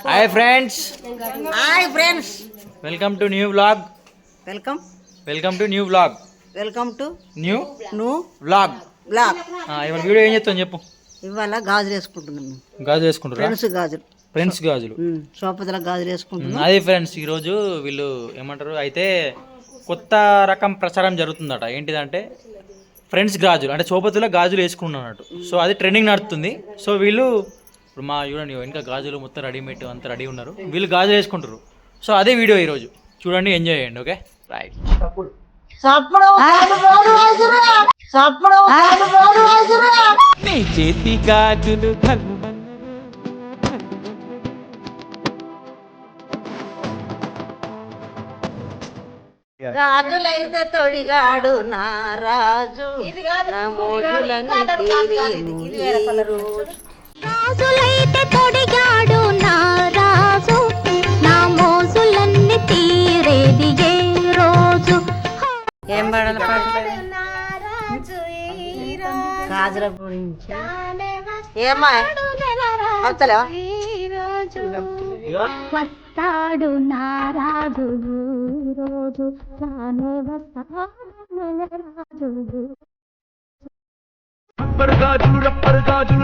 Hi friends, welcome to new vlog. ఇవాళ video ఏం చేస్తాం చెప్పు. ఇవాళ గాజులు వేసుకుంటున్నాం. ఫ్రెండ్స్ గాజులు సోపతుల గాజులు వేసుకుంటున్నాం. అదే ఫ్రెండ్స్, ఈరోజు వీళ్ళు ఏమంటారు అయితే కొత్త రకం ప్రచారం జరుగుతుందట. ఏంటిదంటే ఫ్రెండ్స్ గాజులు, అంటే సోపతుల గాజులు వేసుకున్నట్టు. సో అది ట్రెండింగ్ నడుస్తుంది. సో వీళ్ళు ఇప్పుడు మా చూడండి ఇంకా గాజులు మొత్తం రెడీమేడ్ అంతా రెడీ ఉన్నారు. వీళ్ళు గాజులు వేసుకుంటారు. సో అదే వీడియో ఈరోజు చూడండి, ఎంజాయ్ చేయండి. Okay right. నీ చేతి గాజులు గాజులైతే తొడిగాడు నా రాజు, రాజులైతే తొడిగాడు నా రాజు, నా మోజులన్నీ తీరేది ఏ రోజు. ఏం పాడాలి గాజుల గురించి ఏమా అవుతలేవా? వస్తాడు నా రాజు రోజు, రానే వస్తాడు రాజు.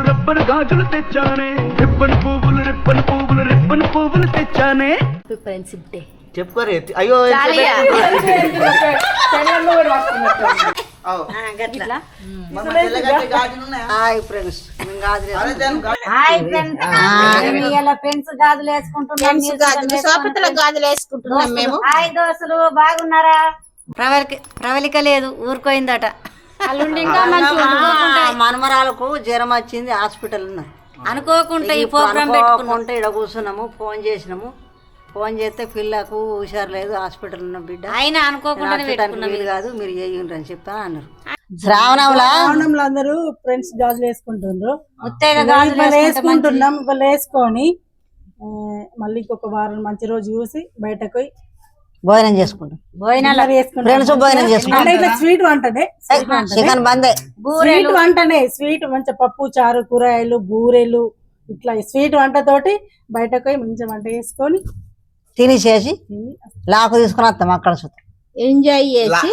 రబ్బరు గాజులు తెచ్చానే, రిబ్బన్ పువ్వులు తెచ్చానే. ఫ్రెండ్షిప్ డే చెప్పుకోరే. అయ్యో గాజులు వేసుకుంటున్నాం. మేము దోస్తులు బాగున్నారా? ప్రవళిక లేదు, ఊరుకోయిందట. మనమరాలకు జ్వరం వచ్చింది, హాస్పిటల్ ఉన్నారు. అనుకోకుండా ఈ ప్రోగ్రామ్ పెట్టుకుంటే ఇక్కడ కూర్చున్నాము. ఫోన్ చేసినాము. ఫోన్ చేస్తే పిల్లకు హుషారు లేదు, హాస్పిటల్ ఉన్న బిడ్డ అయినా అనుకోకుండా వీలు కాదు, మీరు చేయండి అని చెప్పా అన్నారు. శ్రావణంలో అందరూ ఫ్రెండ్స్ గాజులు వేసుకుంటుండ్రు. వేసుకుంటున్నాం. వాళ్ళు వేసుకొని మళ్ళీ ఇంకొక వారం మంచి రోజు చూసి బయటకు పోయి భోజనం చేసుకుంటాం. స్వీట్ వంటనే, చికెన్ బందే, స్వీట్ వంటనే, స్వీట్ మంచిగా పప్పు చారు కూరగాయలు బూరెలు ఇట్లా స్వీట్ వంటతోటి బయటకు పోయి మంచిగా వంట చేసుకొని తినేసేసి లాకు తీసుకుని వస్తాం. అక్కడ చూస్తాం, ఎంజాయ్ చేసి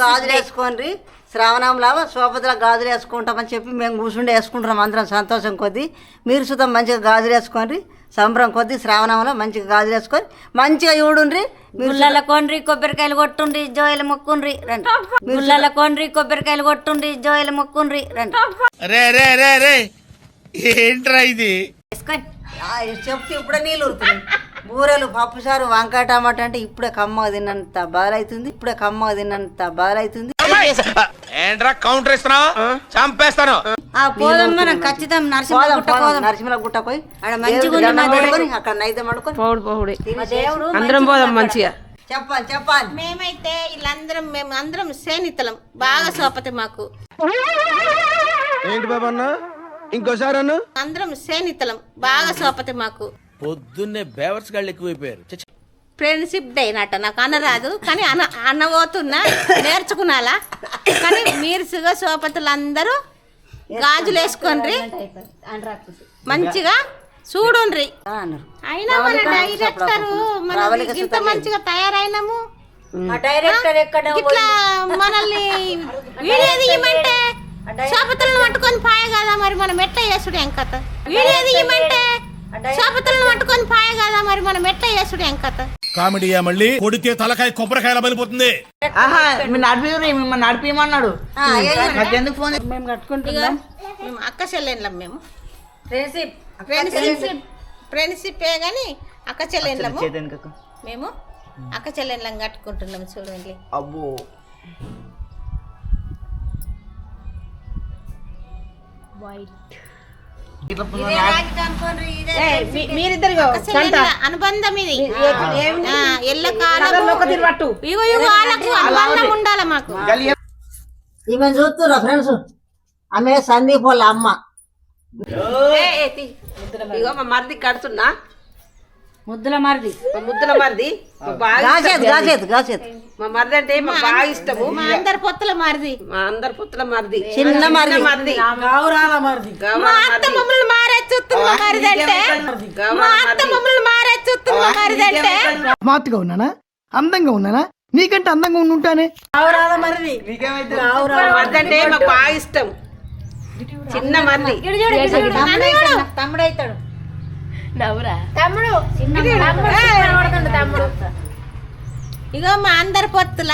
గాజులు వేసుకోండి. శ్రావణంలో సోపతుల గాజులు వేసుకుంటామని చెప్పి మేము కూర్చుండి వేసుకుంటున్నాం అందరం సంతోషం కొద్దీ. మీరు సుతం మంచిగా గాజులు వేసుకోండి, సంబరం కొద్దీ. శ్రావణంలో మంచిగా గాజులు వేసుకొని మంచిగా చూడుండ్రి. ముళ్ళ కొండ్రి కొబ్బరికాయలు కొట్టుండ్రి, జోయలు మొక్కుండ్రి రండి. ముళ్ళ కొండ్రి కొబ్బరికాయలు కొట్టుండ్రి, జోయలు మొక్కుండ్రి రండి. ఏంట్రా ఇది? చెప్తే ఇప్పుడే నీళ్ళు ఊరుతున్నాయి. బూరెలు, పప్పుసారు, వంకాయ టమాటా అంటే ఇప్పుడే కమ్మగా తిన్నంత బాధలైతుంది. ఏంట్రా కౌంటర్ ఇస్తున్నావు? చంపేస్తాను. పోదమ్మా, నాకు ఖచ్చితం నరసింహ గుట్ట పోయి అక్కడ నైతే దేవుడు అందరం పోదాం మంచిగా. చెప్పాలి. మేమైతే మేము అందరం సేనితలం బాగా సోపతి మాకు. ఏంటి బాబన్న ఇంకోసారి అన్న? అందరం సేనితలం బాగా సోపతి మాకు. పొద్దున్నే బేవర్స్ గాళ్ళు ఎక్కువైపోయారు. ఫ్రెండ్షిప్ డే నట నాకు అనరాదు, కానీ అనబోతున్నా, నేర్చుకున్నాలా. కానీ మీరు సుగ సోపతులు అందరూ గాజులు వేసుకోండి, మంచిగా చూడుండ్రి. అయినా మన డైరెక్టర్ ఇంత మంచిగా తయారైనాము. ఇట్లా మనల్ని వీడియో తీయమంటే సోపతులను పట్టుకొని పాయ కదా, మరి మనం ఎట్లా చేసుడు ఏం కథ? వీడియో తీయమంటే సోపతులను పట్టుకొని పాయ కదా, మరి మనం ఎట్లా చేసుడు ఏం కథ? కామెడీ మళ్ళీ కొడితే తలకాయ కొబ్బరికాయలా బలిపోతుంది. నడిపిమన్నాడు. మేము కట్టుకుంటున్నాం. మేము అక్క చెల్లెన్లం. మేము ఫ్రెండ్షిప్ గాని అక్క చెల్లెన్లము. మేము అక్క చెల్లెన్లం కట్టుకుంటున్నాం. చూడండి అబ్బో, అనుబంధం ఇది. అనుబంధం ఉండాలి మాకు. ఈమె చూస్తున్నా ఫ్రెండ్స్, ఆమె సందీప్ వాళ్ళ అమ్మ. ఇగో మా మరిది కడుతున్నా. ముద్దుల మరిది గాచేది మా మరిది అంటే మాకు బాగా ఇష్టము. మా అందరి పొత్తుల మరిది, మా అందరి పుత్తుల మరిది, చిన్న మరిది. మరిది, గౌరాల మరిది మా అత్త మమ్మల్ని మారే చూస్తున్న మరిది అంటే, మా అత్త మమ్మల్ని మారే చూస్తున్న మరిది అంటే. స్మార్ట్గా ఉన్నానా, అందంగా ఉన్నానా, నీకంటే అందంగా ఉండుంటానే. గౌరాల మరిది మరిది అంటే మాకు బాగా ఇష్టం. చిన్న మరిది తమ్ముడు అవుతాడు. ఇగో మా అందరి పొత్తుల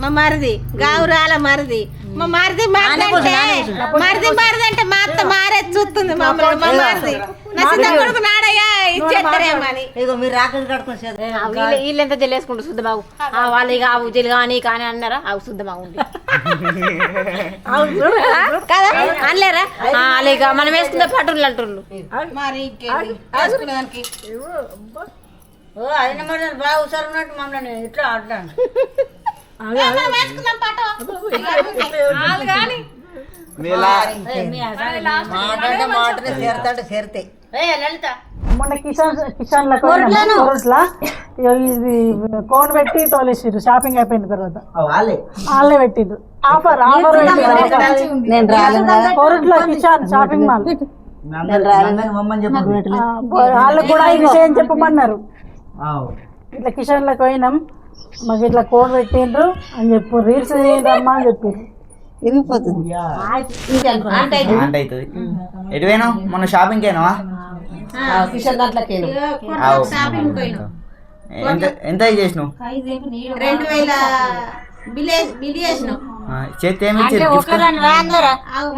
మా మరిది గౌరాల మరిది. మా మరిది మరిది అంటే మా అత్త మారే చూస్తుంది మమ్మల్ని. మా మరిది నా చిన్న కొడుకు నాడయ్యా ఇచ్చేస్తారేమని. ఇగో మీరు రాకెట్ కట్టుకొని వీళ్ళెంత జల్లేసుకుంటారు శుద్ధ బాబు. వాళ్ళు ఇక అవు జల్లు కానీ కానీ అన్నారా అవు శుద్ధ బాగు కదా అనలేరా. వాళ్ళు ఇక మనం వేసుకున్న పట్టులు అంటున్నారు. మరి వేసుకునేదానికి అయిన మరి బాగా హుషారు ఉన్నట్టు మమ్మల్ని ఇట్లా ఆడతాను. వేసుకుందాం పట్టు. మాటనే చేరతాంటే చేరితే మొన్న కిషన్ కోరస్లా ఇది కోన్ పెట్టి తోలేసిర్రు. షాపింగ్ అయిపోయిన తర్వాత వాళ్ళే పెట్టిండ్రు. ఆఫర్ నేను రాలేదు కోరట్లో కిషన్ షాపింగ్ మాల్. నేను రాలేదు మమ్మని చెప్పి వాళ్ళకు కూడా ఈ విషయం చెప్పమన్నారు. ఇట్లా కిషన్లకు పోయినాం, మాకు ఇట్లా కోడ్ పెట్టిండ్రు అని చెప్పు, రీల్స్ చేయండి అని చెప్పారు. విరిగిపోతుంది. ఎటు పోయినావు మొన్న షాపింగ్ అయినావా? ఎంత చేసినావు? 2000 బిల్ చేసినాం. చేతి ఏమి ఇచ్చారు గిఫ్ట్?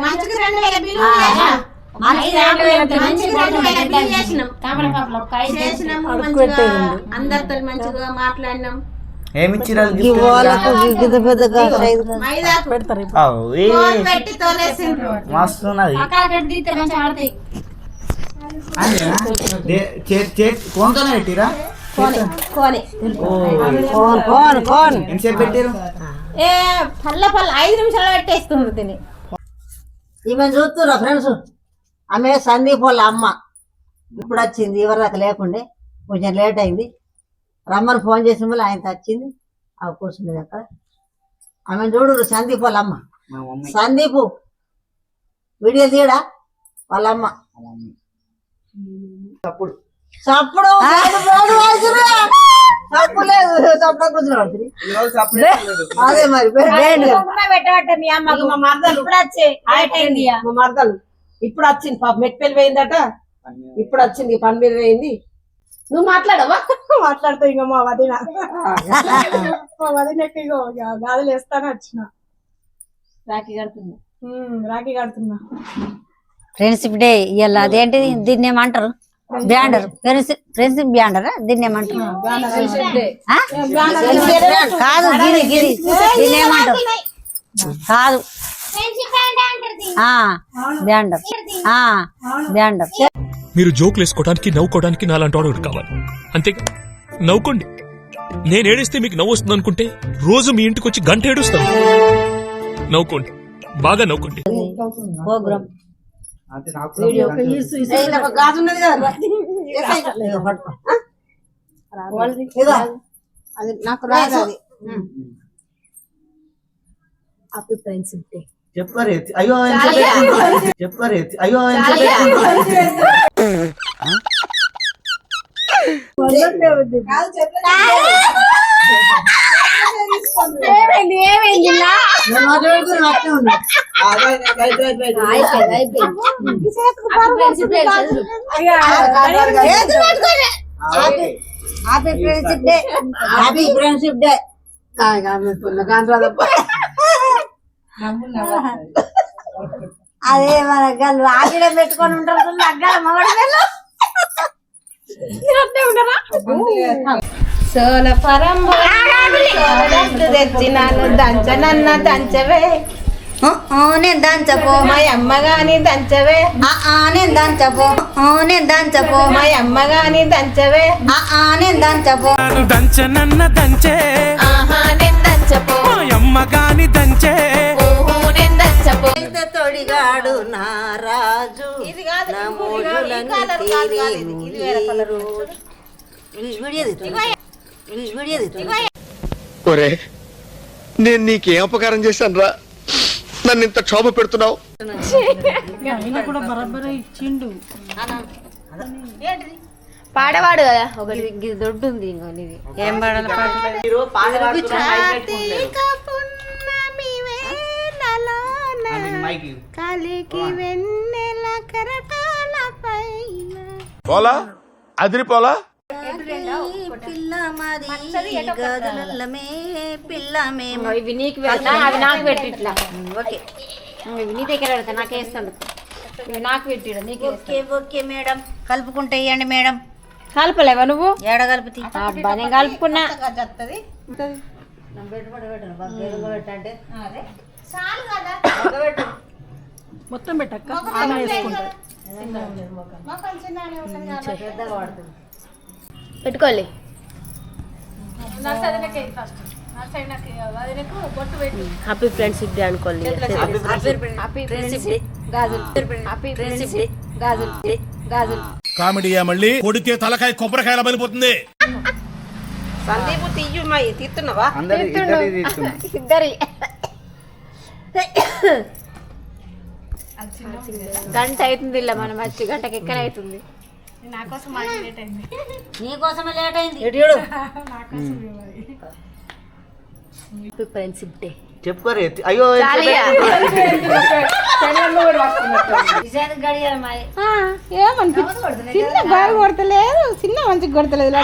మంచిగా 2000 బిల్లు చేసినాం. అందరితో మంచిగా మాట్లాడినాం. ఏమి ఇచ్చిరా పెడతారు పెట్టి తోలేసిండ్రు. మస్తు ఉన్నది. కోన్తోనే పెట్టిరా? ఎంతసేపు పెట్టారు? పల్ల 5 నిమిషాలు పెట్టేస్తుంది తిని. ఈమె చూస్తున్నా ఫ్రెండ్స్, ఆమె సందీప్ వాళ్ళ అమ్మ ఇప్పుడు వచ్చింది. ఎవరి దాకా లేకుండే కొంచెం లేట్ అయింది. రమ్మని ఫోన్ చేసిన వల్ల ఆయన వచ్చింది. అవి కూర్చుండేది అక్కడ. ఆమె చూడు సందీప్ వాళ్ళ అమ్మ. సందీప్ వీడియో తీయడా వాళ్ళ అమ్మ. చప్పుడు తప్పు లేదు, తప్ప కూర్చున్నాడు. అదే మరి మా మరదలు ఇప్పుడు వచ్చింది పాప. మెట్పల్లి పోయిందట, ఇప్పుడు వచ్చింది పని మీద పోయింది. నువ్వు మాట్లాడవా? మాట్లాడుతూ ఇంకా మా వదినకి ఇగో గాజులు వేస్తానే వచ్చిన. రాఖీ కడుతున్నా. ఫ్రెండ్షిప్ డే ఇవాళ అదేంటిది, దీన్ని ఏమంటారు? బ్యాండర్. ఫ్రెండ్షిప్ బ్యాండరా దీన్ని ఏమంటారు? కాదు గిరి గిరి దీన్ని ఏమంటారు? కాదు బ్యాండర్ బ్యాండర్. మీరు జోకులు వేసుకోవడానికి నవ్వుకోవడానికి నాలాంటి వాడు కావాలి అంతేగా. నవ్వుకోండి. నేను ఏడిస్తే మీకు నవ్వు వస్తుంది అనుకుంటే రోజు మీ ఇంటికి వచ్చి గంట ఏడుస్తాను. నవ్వుకోండి, బాగా నవ్వుకోండి. గాజు ఉన్నది కదా అది నాకు రాదు. అది హ్యాపీ ఫ్రెండ్షిప్ డే. చెప్పరే అయ్యో చెప్పరే అయ్యో happy friendship day. Happy friendship day. అదే మన గల్లు ఆగిడ పెట్టుకొని ఉంటారు అగ్గాల మగడు సోల పరంబు తెచ్చినాను దంచనన్న దంచవే. నేను దంచపో మా అమ్మ గాని దంచవే. నేను దంచపో నేను దంచపో మా అమ్మ గాని దంచవే. నేను దంచపో దంచనన్న దంచే నేను దంచపో. అమ్మ గాని దంచే నేను దంచపో. తొడిగాడు నా రాజు. ఇది కాదు, నా ఇది మోజులన్నీ కాదు, ఇది వేరే కలర్. వీడియో ఒరే నేను నీకేం అపకారం చేశాను రా, నన్ను ఇంత క్షోభ పెడుతున్నావు. ఆయన కూడా బరాబరే ఇచ్చిండు. పాడవాడు కదా ఒకటి ఇది దొడ్డు ఉంది ఇంకో నీది. ఏం పాడాలి పాట? కలికి వెన్నెల కరటాల పైన పోలా అదిరిపోలా. పిల్ల మాది గదులల్లమే పిల్ల మేము. ఇవి నీకు పెడతా, అవి నాకు పెట్టి ఇట్లా. ఓకే, ఇవి నీ దగ్గర పెడతా, నాకు వేస్తాడు. ఇవి నాకు పెట్టిడు, నీకు. ఓకే ఓకే మేడం, కలుపుకుంటే ఇవ్వండి మేడం. కలపలేవా నువ్వు? ఏడ కలుపుతీ? అబ్బా నేను కలుపుకున్నా. మొత్తం పెట్టక్క ఆమె వేసుకుంటారు. పెట్టుకోవాలి. హ్యాపీ ఫ్రెండ్షిప్ డే అనుకోండి. కామెడీయా మళ్ళీ కొడితే తలకాయ కొబ్బరికాయల పడిపోతుంది. సందీపు తీయమ్మాయి తీస్తున్నావా? ఇద్దరి గంట అవుతుంది ఇలా మనం వచ్చి గంటకి ఎక్కడ అవుతుంది. నీకోసమే లేట్ అయింది. ఫ్రెండ్షిప్ డే చెప్పుకోరే. అయ్యో గడియాలి మరి. ఏమనిపించింది? చిన్న బాగా కొడతలేదు, చిన్న మంచిగా కొడతలేదు.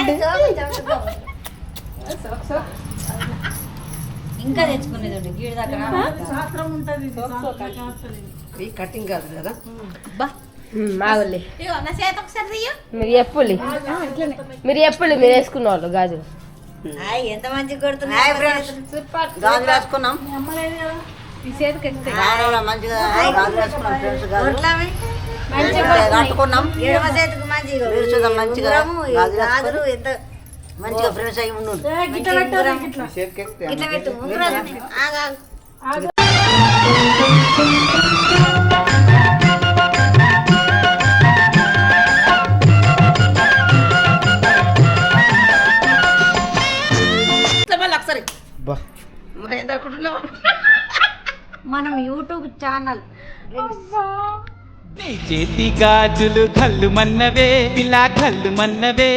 ఇంకా తెచ్చుకునేది గీడి దగ్గర కటింగ్ కాదు కదా. మావులే మీరు ఎప్పుడు మీరు వేసుకున్న వాళ్ళు గాజులు ఎంత మంచిగా కొడుతున్నాయి గాజులు వేసుకున్నాం. మంచిగా గాజులు వేసుకున్నాం ఫ్రెండ్స్. కట్టుకున్నాం మంచిగా మంచిగా గాజులు ఎంత మంచిగా ఫ్రెండ్స్ అయి ఉండు. మనం యూట్యూబ్ ఛానల్ చేతి గాజులు కళ్ళు మన్నవే, పిల్ల కళ్ళు మన్నవే,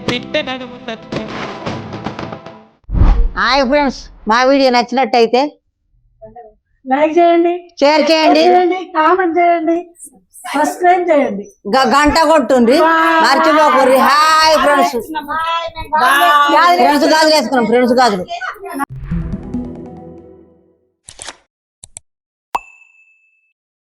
పిట్ట నడుము తప్పే. హాయ్ ఫ్రెండ్స్, మా వీడియో నచ్చినట్టయితే లైక్ చేయండి, షేర్ చేయండి, కామెంట్ చేయండి, సబ్స్క్రైబ్ చేయండి, గంట కొట్టుండ్రి, మర్చిపోకూరి. హాయ్ ఫ్రెండ్స్, ఫ్రెండ్స్ గాజులు వేసుకున్నాం. ఫ్రెండ్స్ గాజులు